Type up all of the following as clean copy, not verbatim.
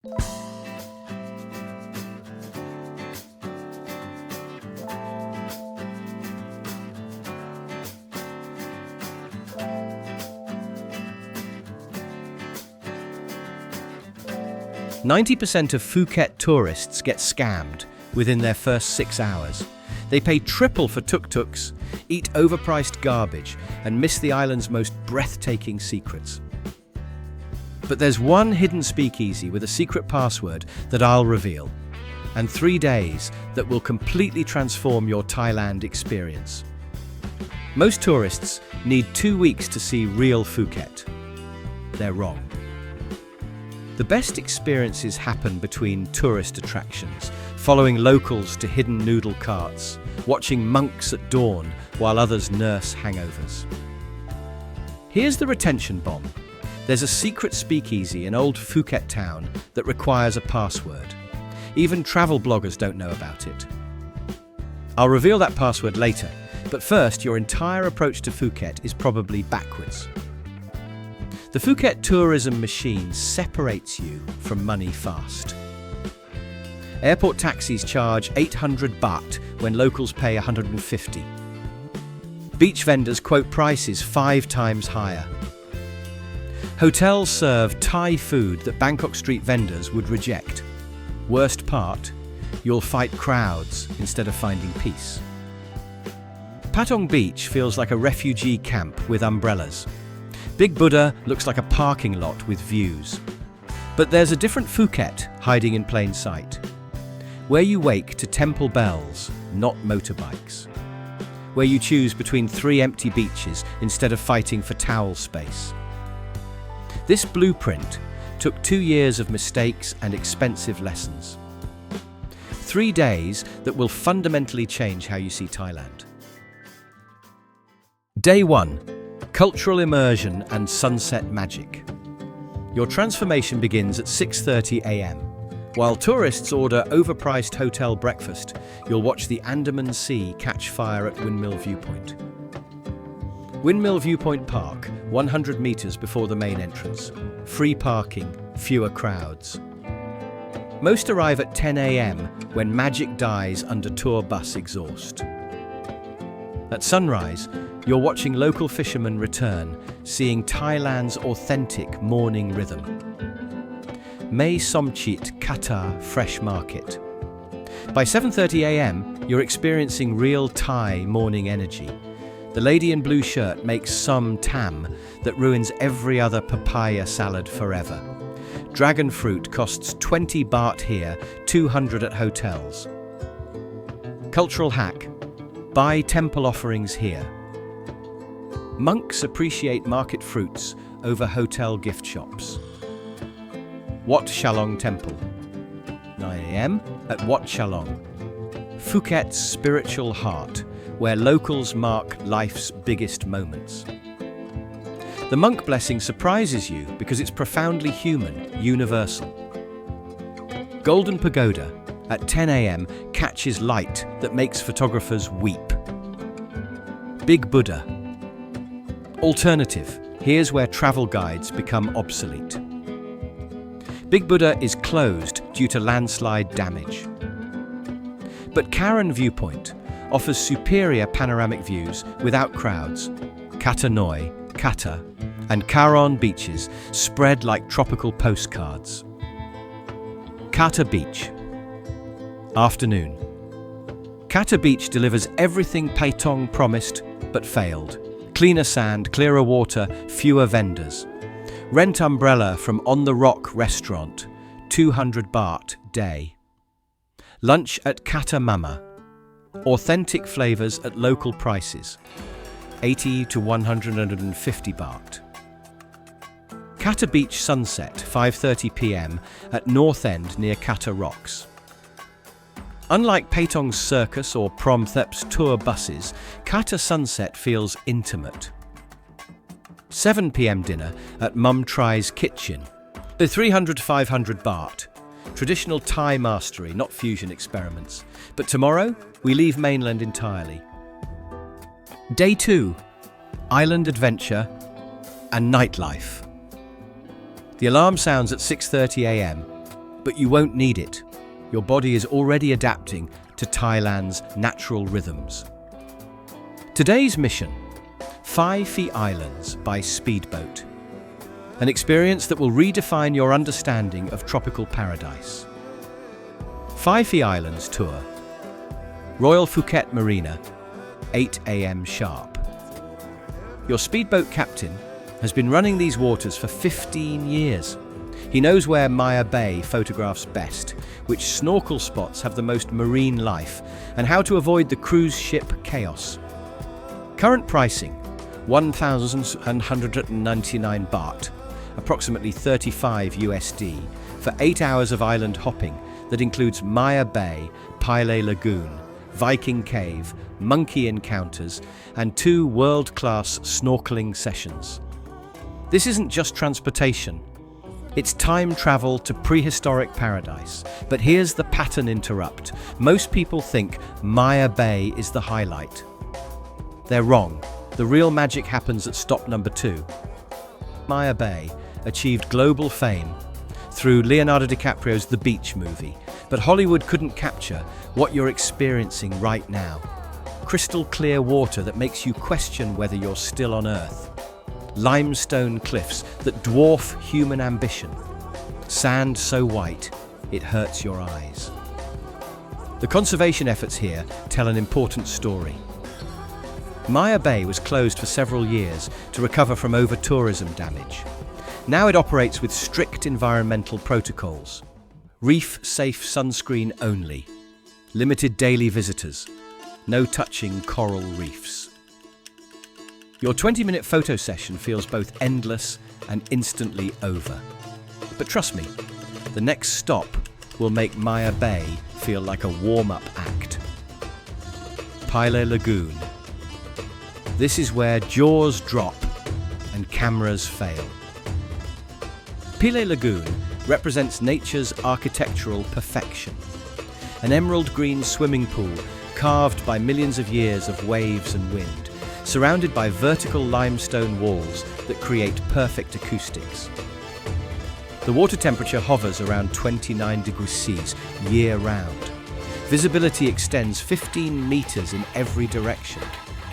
90% of Phuket tourists get scammed within their first 6 hours. They pay triple for tuk-tuks, eat overpriced garbage, and miss the island's most breathtaking secrets. But there's one hidden speakeasy with a secret password that I'll reveal, and 3 days that will completely transform your Thailand experience. Most tourists need 2 weeks to see real Phuket. They're wrong. The best experiences happen between tourist attractions, following locals to hidden noodle carts, watching monks at dawn while others nurse hangovers. Here's the retention bomb. There's a secret speakeasy in Old Phuket Town that requires a password. Even travel bloggers don't know about it. I'll reveal that password later, but first, your entire approach to Phuket is probably backwards. The Phuket tourism machine separates you from money fast. Airport taxis charge 800 baht when locals pay 150. Beach vendors quote prices 5 times higher. Hotels serve Thai food that Bangkok street vendors would reject. Worst part, you'll fight crowds instead of finding peace. Patong Beach feels like a refugee camp with umbrellas. Big Buddha looks like a parking lot with views. But there's a different Phuket hiding in plain sight, where you wake to temple bells, not motorbikes. Where you choose between 3 empty beaches instead of fighting for towel space. This blueprint took 2 years of mistakes and expensive lessons. 3 days that will fundamentally change how you see Thailand. Day 1. Cultural immersion and sunset magic. Your transformation begins at 6:30 a.m. While tourists order overpriced hotel breakfast, you'll watch the Andaman Sea catch fire at Windmill Viewpoint. Windmill Viewpoint Park, 100 meters before the main entrance. Free parking, fewer crowds. Most arrive at 10 a.m. when magic dies under tour bus exhaust. At sunrise, you're watching local fishermen return, seeing Thailand's authentic morning rhythm. Mae Somchit Qatar Fresh Market. By 7:30 a.m., you're experiencing real Thai morning energy. The lady in blue shirt makes some tam that ruins every other papaya salad forever. Dragon fruit costs 20 baht here, 200 at hotels. Cultural hack. Buy temple offerings here. Monks appreciate market fruits over hotel gift shops. Wat Chalong Temple. 9 a.m. at Wat Chalong. Phuket's spiritual heart, where locals mark life's biggest moments. The monk blessing surprises you because it's profoundly human, universal. Golden Pagoda at 10 a.m. catches light that makes photographers weep. Big Buddha. Alternative. Here's where travel guides become obsolete. Big Buddha is closed due to landslide damage. But Karen Viewpoint offers superior panoramic views without crowds. Kata Noi, Kata, and Karon beaches spread like tropical postcards. Kata Beach. Afternoon. Kata Beach delivers everything Patong promised but failed. Cleaner sand, clearer water, fewer vendors. Rent umbrella from On the Rock restaurant, 200 baht day. Lunch at Kata Mama. Authentic flavors at local prices, 80 to 150 baht. Kata Beach sunset, 5:30 p.m. at North End near Kata Rocks. Unlike Patong's circus or Promthep's tour buses, Kata sunset feels intimate. 7 p.m. dinner at Mum Tries Kitchen. The 300-500 baht. Traditional Thai mastery, not fusion experiments. But tomorrow, we leave mainland entirely. Day 2. Island adventure and nightlife. The alarm sounds at 6:30 a.m. But you won't need it. Your body is already adapting to Thailand's natural rhythms. Today's mission: Phi Phi Islands by speedboat. An experience that will redefine your understanding of tropical paradise. Phi Phi Islands Tour. Royal Phuket Marina, 8 a.m. sharp. Your speedboat captain has been running these waters for 15 years. He knows where Maya Bay photographs best, which snorkel spots have the most marine life, and how to avoid the cruise ship chaos. Current pricing: 1,199 baht, approximately 35 USD, for 8 hours of island hopping that includes Maya Bay, Pile Lagoon, Viking Cave, monkey encounters, and 2 world-class snorkeling sessions. This isn't just transportation. It's time travel to prehistoric paradise. But here's the pattern interrupt. Most people think Maya Bay is the highlight. They're wrong. The real magic happens at stop number 2. Maya Bay achieved global fame through Leonardo DiCaprio's The Beach movie, but Hollywood couldn't capture what you're experiencing right now. Crystal clear water that makes you question whether you're still on Earth. Limestone cliffs that dwarf human ambition. Sand so white, it hurts your eyes. The conservation efforts here tell an important story. Maya Bay was closed for several years to recover from over-tourism damage. Now it operates with strict environmental protocols. Reef-safe sunscreen only. Limited daily visitors. No touching coral reefs. Your 20-minute photo session feels both endless and instantly over. But trust me, the next stop will make Maya Bay feel like a warm-up act. Pile Lagoon. This is where jaws drop and cameras fail. Pile Lagoon represents nature's architectural perfection. An emerald green swimming pool carved by millions of years of waves and wind, surrounded by vertical limestone walls that create perfect acoustics. The water temperature hovers around 29 degrees Celsius year-round. Visibility extends 15 meters in every direction.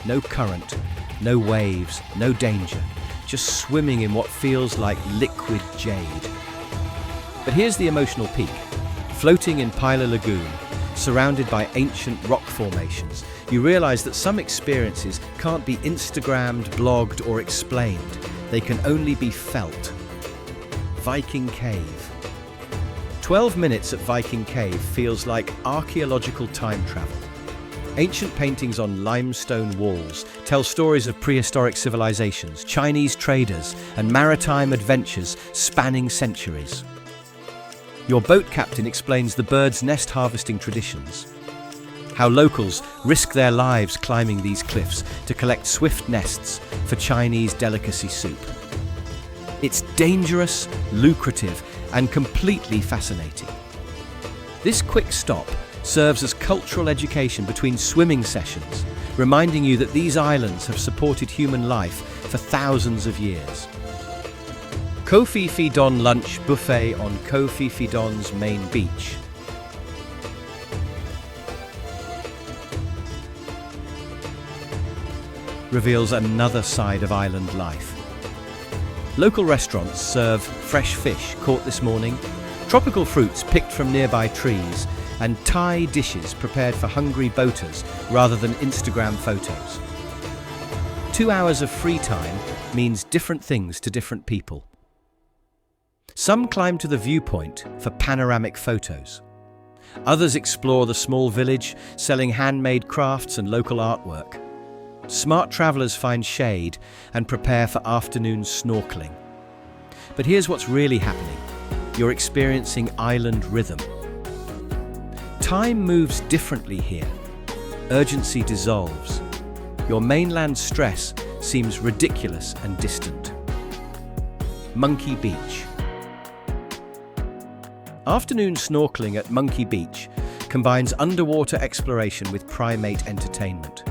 No current, no waves, no danger. Just swimming in what feels like liquid jade. But here's the emotional peak. Floating in Pile Lagoon, surrounded by ancient rock formations, you realize that some experiences can't be Instagrammed, blogged, or explained. They can only be felt. Viking Cave. 12 minutes at Viking Cave feels like archaeological time travel. Ancient paintings on limestone walls tell stories of prehistoric civilizations, Chinese traders, and maritime adventures spanning centuries. Your boat captain explains the bird's nest harvesting traditions, how locals risk their lives climbing these cliffs to collect swift nests for Chinese delicacy soup. It's dangerous, lucrative, and completely fascinating. This quick stop serves as cultural education between swimming sessions, reminding you that these islands have supported human life for thousands of years. Koh Phi Phi Don lunch buffet on Koh Phi Phi Don's main beach. Reveals another side of island life. Local restaurants serve fresh fish caught this morning, tropical fruits picked from nearby trees, and Thai dishes prepared for hungry boaters rather than Instagram photos. 2 hours of free time means different things to different people. Some climb to the viewpoint for panoramic photos. Others explore the small village, selling handmade crafts and local artwork. Smart travelers find shade and prepare for afternoon snorkeling. But here's what's really happening. You're experiencing island rhythm. Time moves differently here. Urgency dissolves. Your mainland stress seems ridiculous and distant. Monkey Beach. Afternoon snorkeling at Monkey Beach combines underwater exploration with primate entertainment.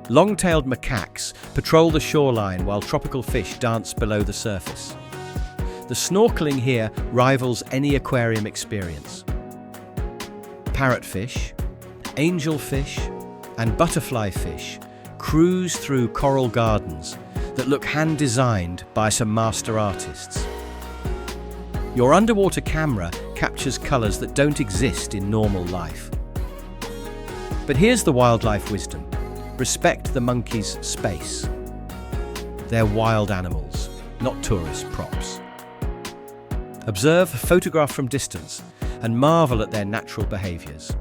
Long-tailed macaques patrol the shoreline while tropical fish dance below the surface. The snorkeling here rivals any aquarium experience. Parrotfish, angelfish, and butterfly fish cruise through coral gardens that look hand-designed by some master artists. Your underwater camera captures colours that don't exist in normal life. But here's the wildlife wisdom. Respect the monkeys' space. They're wild animals, not tourist props. Observe, photograph from distance, and marvel at their natural behaviours.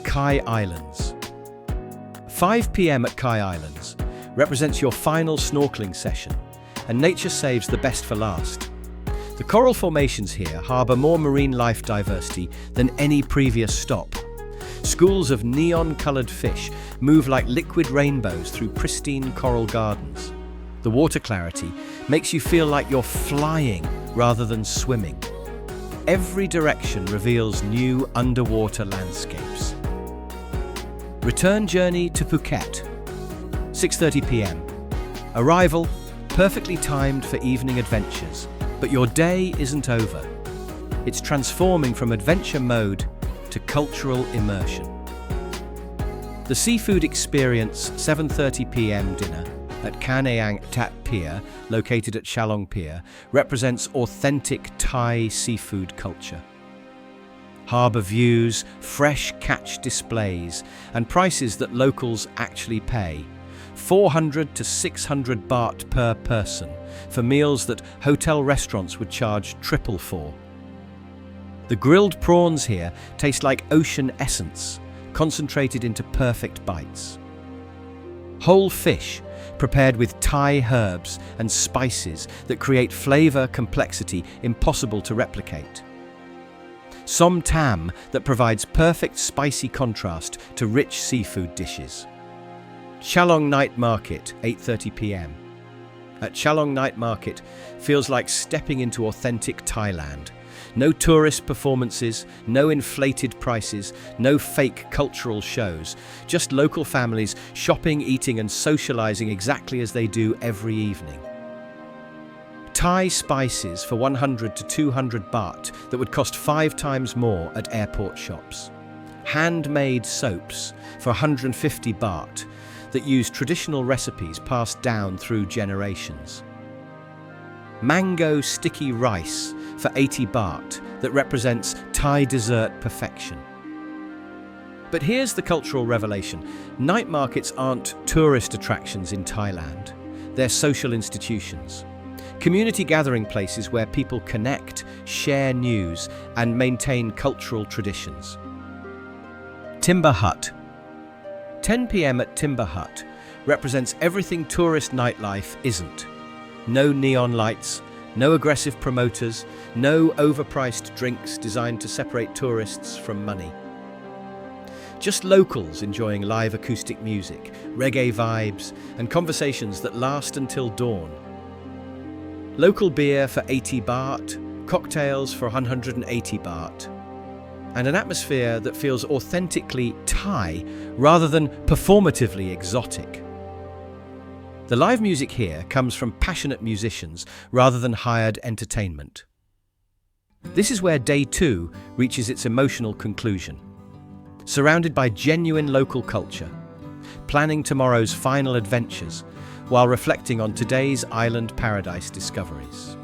Phi Islands. 5 p.m. at Phi Islands represents your final snorkeling session, and nature saves the best for last. The coral formations here harbour more marine life diversity than any previous stop. Schools of neon-coloured fish move like liquid rainbows through pristine coral gardens. The water clarity makes you feel like you're flying rather than swimming. Every direction reveals new underwater landscapes. Return journey to Phuket. 6:30 p.m. Arrival, perfectly timed for evening adventures. But your day isn't over. It's transforming from adventure mode to cultural immersion. The seafood experience, 7:30 p.m. dinner at Kanayang Tat Pier, located at Chalong Pier, represents authentic Thai seafood culture. Harbour views, fresh catch displays, and prices that locals actually pay. 400 to 600 baht per person for meals that hotel restaurants would charge triple for. The grilled prawns here taste like ocean essence, concentrated into perfect bites. Whole fish, prepared with Thai herbs and spices that create flavour complexity impossible to replicate. Som tam that provides perfect spicy contrast to rich seafood dishes. Chalong Night Market, 8:30 p.m. At Chalong Night Market feels like stepping into authentic Thailand. No tourist performances, no inflated prices, no fake cultural shows, just local families shopping, eating and socializing exactly as they do every evening. Thai spices for 100 to 200 baht that would cost 5 times more at airport shops. Handmade soaps for 150 baht that use traditional recipes passed down through generations. Mango sticky rice for 80 baht that represents Thai dessert perfection. But here's the cultural revelation. Night markets aren't tourist attractions in Thailand. They're social institutions. Community gathering places where people connect, share news, and maintain cultural traditions. Timber Hut. 10 p.m. at Timber Hut represents everything tourist nightlife isn't. No neon lights, no aggressive promoters, no overpriced drinks designed to separate tourists from money. Just locals enjoying live acoustic music, reggae vibes, and conversations that last until dawn. Local beer for 80 baht, cocktails for 180 baht, and an atmosphere that feels authentically Thai rather than performatively exotic. The live music here comes from passionate musicians rather than hired entertainment. This is where Day 2 reaches its emotional conclusion. Surrounded by genuine local culture, planning tomorrow's final adventures while reflecting on today's island paradise discoveries.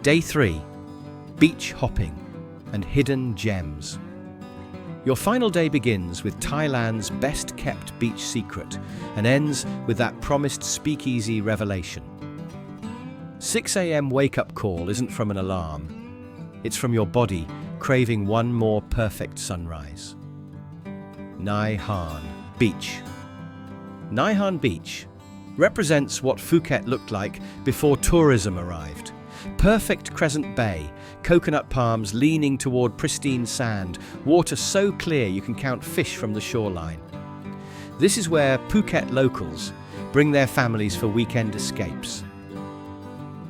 Day 3, beach hopping and hidden gems. Your final day begins with Thailand's best-kept beach secret and ends with that promised speakeasy revelation. 6 a.m. wake-up call isn't from an alarm. It's from your body craving one more perfect sunrise. Nai Han Beach. Nai Han Beach represents what Phuket looked like before tourism arrived. Perfect crescent bay, coconut palms leaning toward pristine sand, water so clear you can count fish from the shoreline. This is where Phuket locals bring their families for weekend escapes.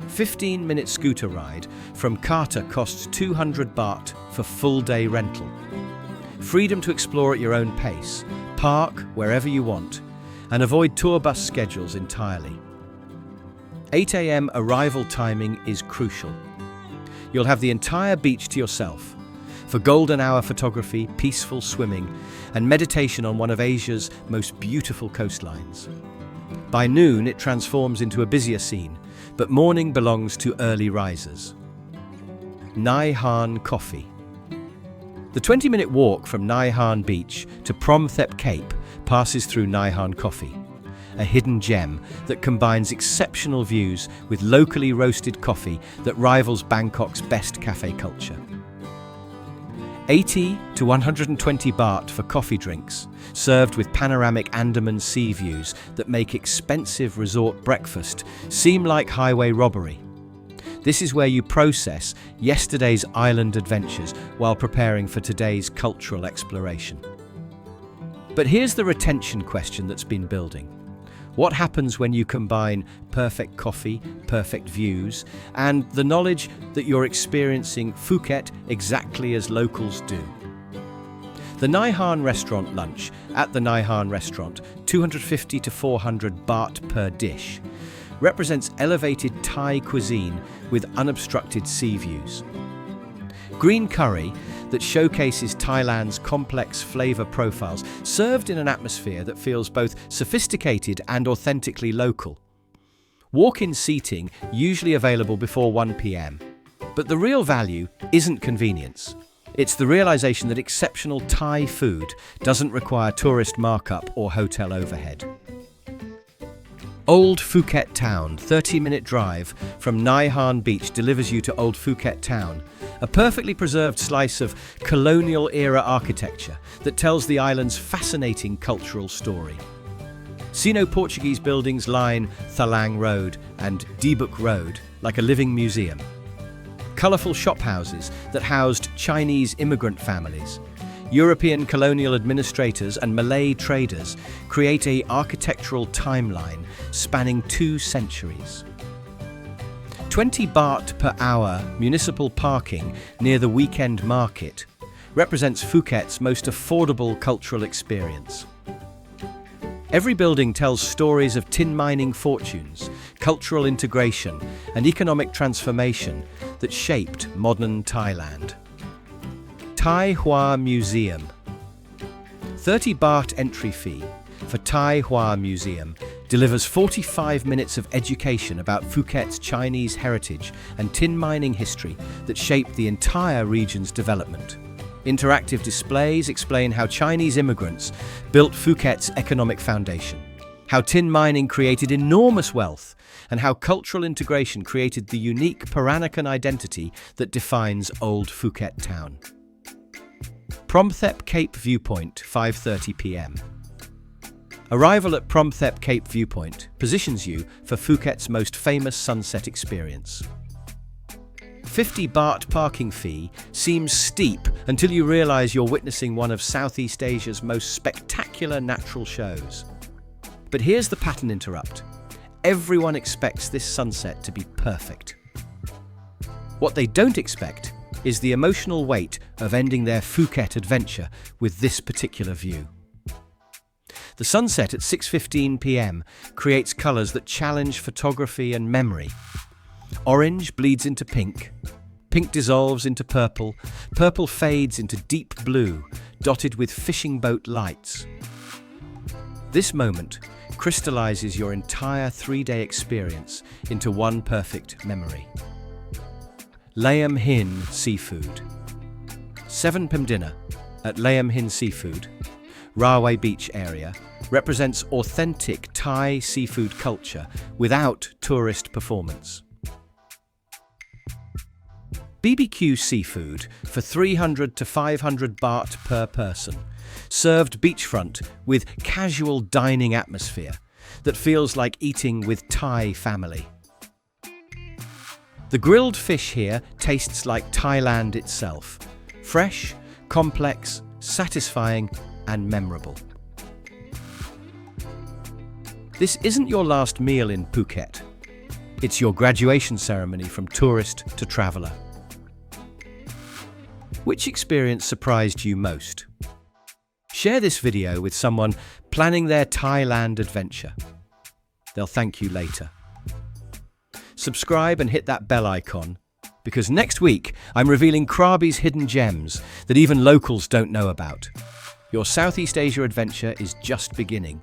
15-minute scooter ride from Kata costs 200 baht for full-day rental. Freedom to explore at your own pace, park wherever you want, and avoid tour bus schedules entirely. 8 a.m. arrival timing is crucial. You'll have the entire beach to yourself for golden hour photography, peaceful swimming, and meditation on one of Asia's most beautiful coastlines. By noon, it transforms into a busier scene, but morning belongs to early risers. Nai Han Coffee. The 20-minute walk from Nai Han Beach to Promthep Cape passes through Nai Han Coffee, a hidden gem that combines exceptional views with locally roasted coffee that rivals Bangkok's best cafe culture. 80 to 120 baht for coffee drinks, served with panoramic Andaman Sea views that make expensive resort breakfast seem like highway robbery. This is where you process yesterday's island adventures while preparing for today's cultural exploration. But here's the retention question that's been building. What happens when you combine perfect coffee, perfect views, and the knowledge that you're experiencing Phuket exactly as locals do? The Nai Han restaurant lunch at the Nai Han restaurant, 250 to 400 baht per dish, represents elevated Thai cuisine with unobstructed sea views. Green curry that showcases Thailand's complex flavour profiles, served in an atmosphere that feels both sophisticated and authentically local. Walk-in seating usually available before 1 p.m. But the real value isn't convenience. It's the realisation that exceptional Thai food doesn't require tourist markup or hotel overhead. Old Phuket Town, 30-minute drive from Nai Han Beach delivers you to Old Phuket Town, a perfectly preserved slice of colonial-era architecture that tells the island's fascinating cultural story. Sino-Portuguese buildings line Thalang Road and Dibuk Road like a living museum. Colourful shophouses that housed Chinese immigrant families, European colonial administrators and Malay traders create an architectural timeline spanning 2 centuries. 20 baht per hour municipal parking near the weekend market represents Phuket's most affordable cultural experience. Every building tells stories of tin mining fortunes, cultural integration, and economic transformation that shaped modern Thailand. Thai Hua Museum. 30 baht entry fee for Thai Hua Museum delivers 45 minutes of education about Phuket's Chinese heritage and tin mining history that shaped the entire region's development. Interactive displays explain how Chinese immigrants built Phuket's economic foundation, how tin mining created enormous wealth, and how cultural integration created the unique Peranakan identity that defines Old Phuket Town. Promthep Cape Viewpoint, 5:30 p.m. Arrival at Promthep Cape Viewpoint positions you for Phuket's most famous sunset experience. 50 baht parking fee seems steep until you realise you're witnessing one of Southeast Asia's most spectacular natural shows. But here's the pattern interrupt. Everyone expects this sunset to be perfect. What they don't expect is the emotional weight of ending their Phuket adventure with this particular view. The sunset at 6:15 p.m. creates colours that challenge photography and memory. Orange bleeds into pink, pink dissolves into purple, purple fades into deep blue, dotted with fishing boat lights. This moment crystallises your entire 3-day experience into one perfect memory. Layam Hin Seafood. 7 p.m. dinner at Layam Hin Seafood, Rawai Beach area, represents authentic Thai seafood culture without tourist performance. BBQ seafood for 300 to 500 baht per person, served beachfront with casual dining atmosphere that feels like eating with Thai family. The grilled fish here tastes like Thailand itself, fresh, complex, satisfying, and memorable. This isn't your last meal in Phuket. It's your graduation ceremony from tourist to traveller. Which experience surprised you most? Share this video with someone planning their Thailand adventure. They'll thank you later. subscribe and hit that bell icon, because next week I'm revealing Krabi's hidden gems that even locals don't know about. Your Southeast Asia adventure is just beginning.